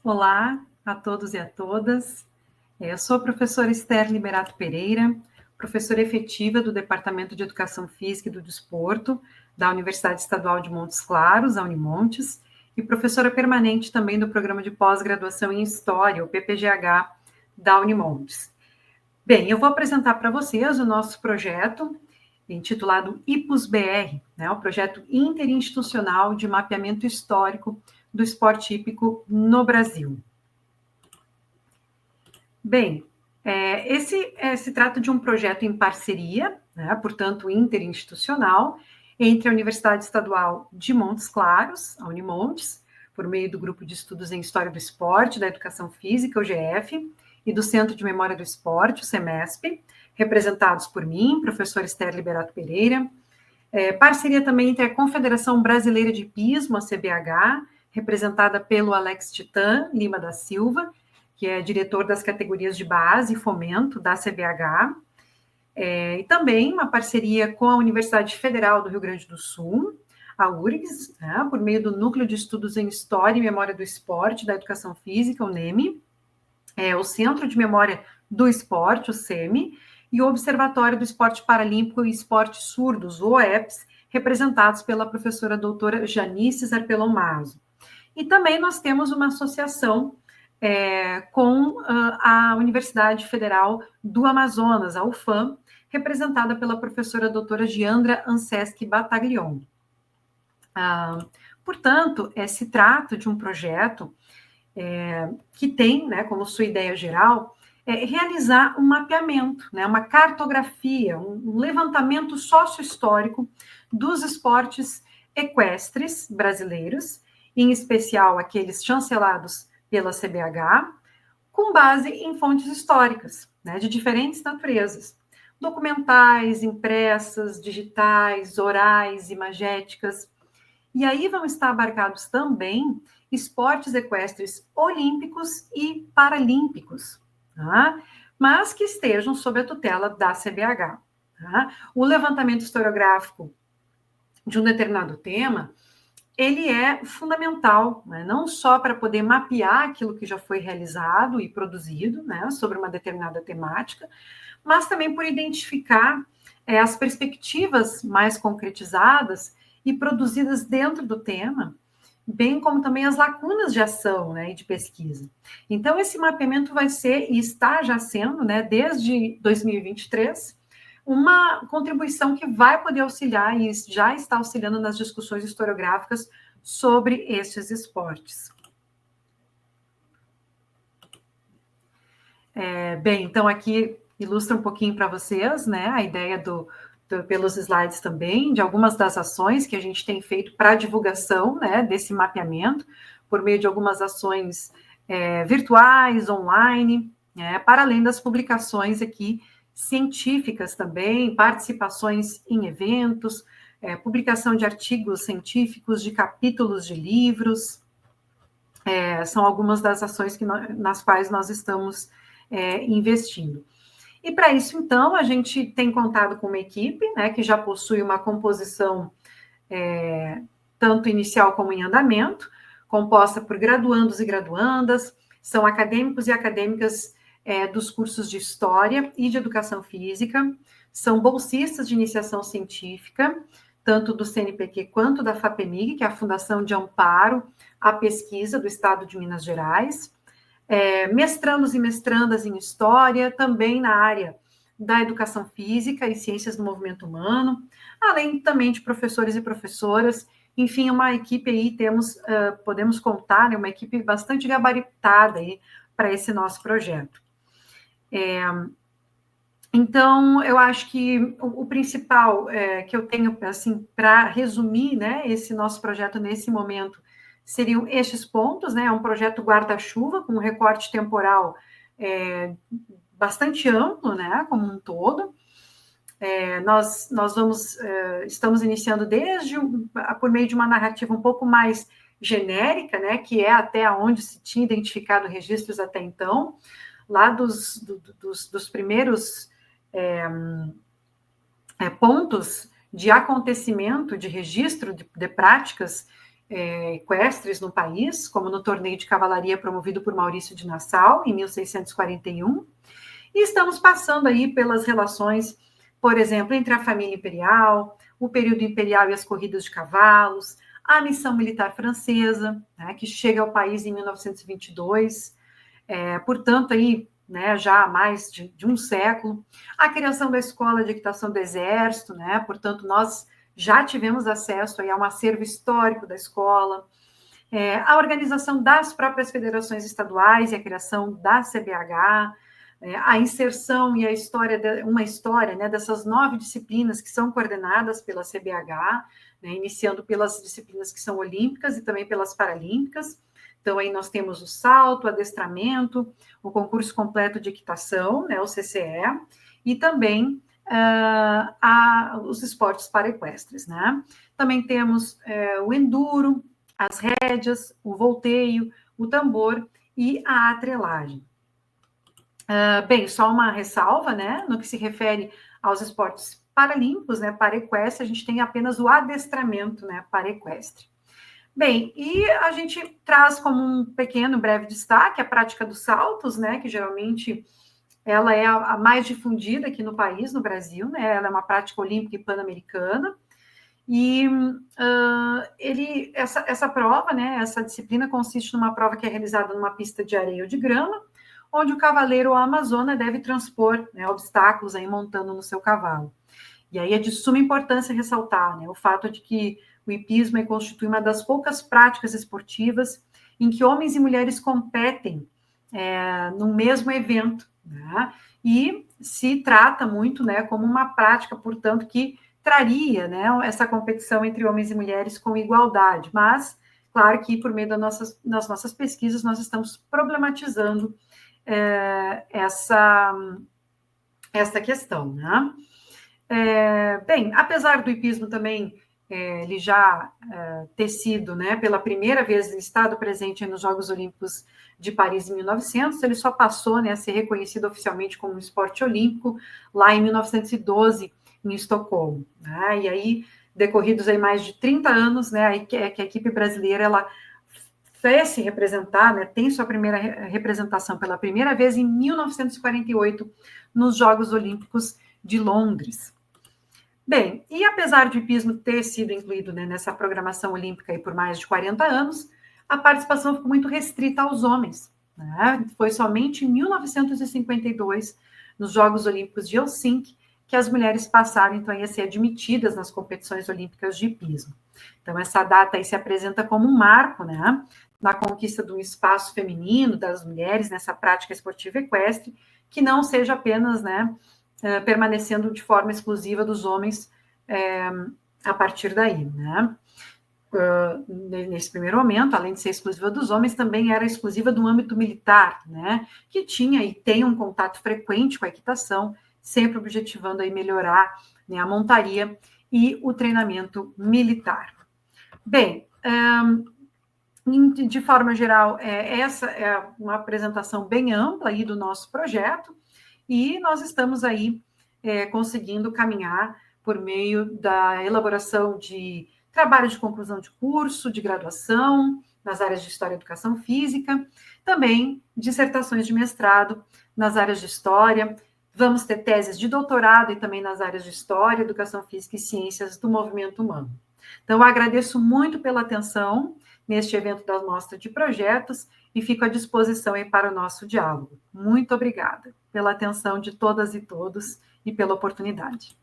Olá a todos e a todas. Eu sou a professora Esther Liberato Pereira, professora efetiva do Departamento de Educação Física e do Desporto da Universidade Estadual de Montes Claros, a Unimontes, e professora permanente também do Programa de Pós-Graduação em História, o PPGH, da Unimontes. Bem, eu vou apresentar para vocês o nosso projeto intitulado IPUS-BR, o projeto interinstitucional de mapeamento histórico do esporte hípico no Brasil. Bem, se trata de um projeto em parceria, portanto, interinstitucional, entre a Universidade Estadual de Montes Claros, a Unimontes, por meio do Grupo de Estudos em História do Esporte, da Educação Física, o GF, e do Centro de Memória do Esporte, o CEMESP, representados por mim, professor Esther Liberato Pereira. Parceria também entre a Confederação Brasileira de Hipismo, a CBH, representada pelo Alex Titã Lima da Silva, que é diretor das categorias de base e fomento da CBH, e também uma parceria com a Universidade Federal do Rio Grande do Sul, a URGS, por meio do Núcleo de Estudos em História e Memória do Esporte da Educação Física, o NEME, o Centro de Memória do Esporte, o CEME, e o Observatório do Esporte Paralímpico e Esportes Surdos, o OEPS, representados pela professora doutora Janice Zarpelon Mazo. E também nós temos uma associação com a Universidade Federal do Amazonas, a UFAM, representada pela professora doutora Giandra Anseschi Battaglion. Portanto, se trata de um projeto que tem, como sua ideia geral, realizar um mapeamento, uma cartografia, um levantamento sócio-histórico dos esportes equestres brasileiros, em especial aqueles chancelados pela CBH, com base em fontes históricas, de diferentes naturezas, documentais, impressas, digitais, orais, imagéticas. E aí vão estar abarcados também esportes equestres olímpicos e paralímpicos, mas que estejam sob a tutela da CBH. O levantamento historiográfico de um determinado tema, ele é fundamental, não só para poder mapear aquilo que já foi realizado e produzido, sobre uma determinada temática, mas também por identificar as perspectivas mais concretizadas e produzidas dentro do tema, bem como também as lacunas de ação e de pesquisa. Então, esse mapeamento vai ser, e está já sendo, desde 2023, uma contribuição que vai poder auxiliar e já está auxiliando nas discussões historiográficas sobre estes esportes. Bem, então aqui ilustra um pouquinho para vocês, a ideia pelos slides também, de algumas das ações que a gente tem feito para a divulgação, desse mapeamento, por meio de algumas ações virtuais, online, para além das publicações aqui científicas também, participações em eventos, publicação de artigos científicos, de capítulos de livros, são algumas das ações nas quais nós estamos investindo. E para isso, então, a gente tem contado com uma equipe, que já possui uma composição tanto inicial como em andamento, composta por graduandos e graduandas, são acadêmicos e acadêmicas dos cursos de História e de Educação Física, são bolsistas de iniciação científica, tanto do CNPq quanto da FAPEMIG, que é a Fundação de Amparo à Pesquisa do Estado de Minas Gerais, mestrandos e mestrandas em História, também na área da Educação Física e Ciências do Movimento Humano, além também de professores e professoras, enfim, uma equipe aí, podemos contar, uma equipe bastante gabaritada aí para esse nosso projeto. Então, eu acho que o principal que eu tenho, assim, para resumir, esse nosso projeto nesse momento, seriam estes pontos, é um projeto guarda-chuva, com um recorte temporal bastante amplo, como um todo. Nós estamos iniciando por meio de uma narrativa um pouco mais genérica, que é até onde se tinha identificado registros até então, lá dos primeiros pontos de acontecimento, de registro de práticas equestres no país, como no torneio de cavalaria promovido por Maurício de Nassau, em 1641, e estamos passando aí pelas relações, por exemplo, entre a família imperial, o período imperial e as corridas de cavalos, a missão militar francesa, né, que chega ao país em 1922, portanto, aí, né, já há mais de um século, a criação da Escola de Equitação do Exército, né, portanto, nós já tivemos acesso aí a um acervo histórico da escola, a organização das próprias federações estaduais e a criação da CBH, a inserção e a história, uma história, né, dessas 9 disciplinas que são coordenadas pela CBH, né, iniciando pelas disciplinas que são olímpicas e também pelas paralímpicas. Então, aí nós temos o salto, o adestramento, o concurso completo de equitação, né, o CCE, e também os esportes paraequestres, né? Também temos o enduro, as rédeas, o volteio, o tambor e a atrelagem. Bem, só uma ressalva, né? No que se refere aos esportes paralímpicos, né? Paraequestre, a gente tem apenas o adestramento, né? Paraequestre. Bem, e a gente traz como um pequeno, breve destaque a prática dos saltos, né? Que geralmente ela é a mais difundida aqui no país, no Brasil, né? Ela é uma prática olímpica e pan-americana. E essa prova, né? Essa disciplina consiste numa prova que é realizada numa pista de areia ou de grama, onde o cavaleiro ou a amazona deve transpor, né, obstáculos aí montando no seu cavalo. E aí é de suma importância ressaltar, né, o fato de que o hipismo constitui uma das poucas práticas esportivas em que homens e mulheres competem no mesmo evento, né, e se trata muito, né, como uma prática, portanto, que traria, né, essa competição entre homens e mulheres com igualdade, mas, claro que por meio das nossas pesquisas nós estamos problematizando essa questão, né? Bem, apesar do hipismo também ele já ter sido, né, pela primeira vez estado presente nos Jogos Olímpicos de Paris em 1900, ele só passou, né, a ser reconhecido oficialmente como um esporte olímpico lá em 1912 em Estocolmo, né? E aí decorridos aí mais de 30 anos, né, que a equipe brasileira ela fez se representar, né, tem sua primeira representação pela primeira vez em 1948 nos Jogos Olímpicos de Londres. Bem, e apesar do hipismo ter sido incluído, né, nessa programação olímpica aí por mais de 40 anos, a participação ficou muito restrita aos homens, né? Foi somente em 1952, nos Jogos Olímpicos de Helsinki, que as mulheres passaram, então, a ser admitidas nas competições olímpicas de hipismo. Então, essa data aí se apresenta como um marco, né, na conquista de um espaço feminino das mulheres nessa prática esportiva equestre, que não seja apenas, né, permanecendo de forma exclusiva dos homens a partir daí, né? Nesse primeiro momento, além de ser exclusiva dos homens, também era exclusiva do âmbito militar, né? Que tinha e tem um contato frequente com a equitação, sempre objetivando aí melhorar, né, a montaria e o treinamento militar. Bem, de forma geral, essa é uma apresentação bem ampla aí do nosso projeto, e nós estamos aí conseguindo caminhar por meio da elaboração de trabalho de conclusão de curso, de graduação, nas áreas de História e Educação Física, também dissertações de mestrado nas áreas de História, vamos ter teses de doutorado e também nas áreas de História, Educação Física e Ciências do Movimento Humano. Então, eu agradeço muito pela atenção neste evento da Mostra de Projetos e fico à disposição aí para o nosso diálogo. Muito obrigada pela atenção de todas e todos e pela oportunidade.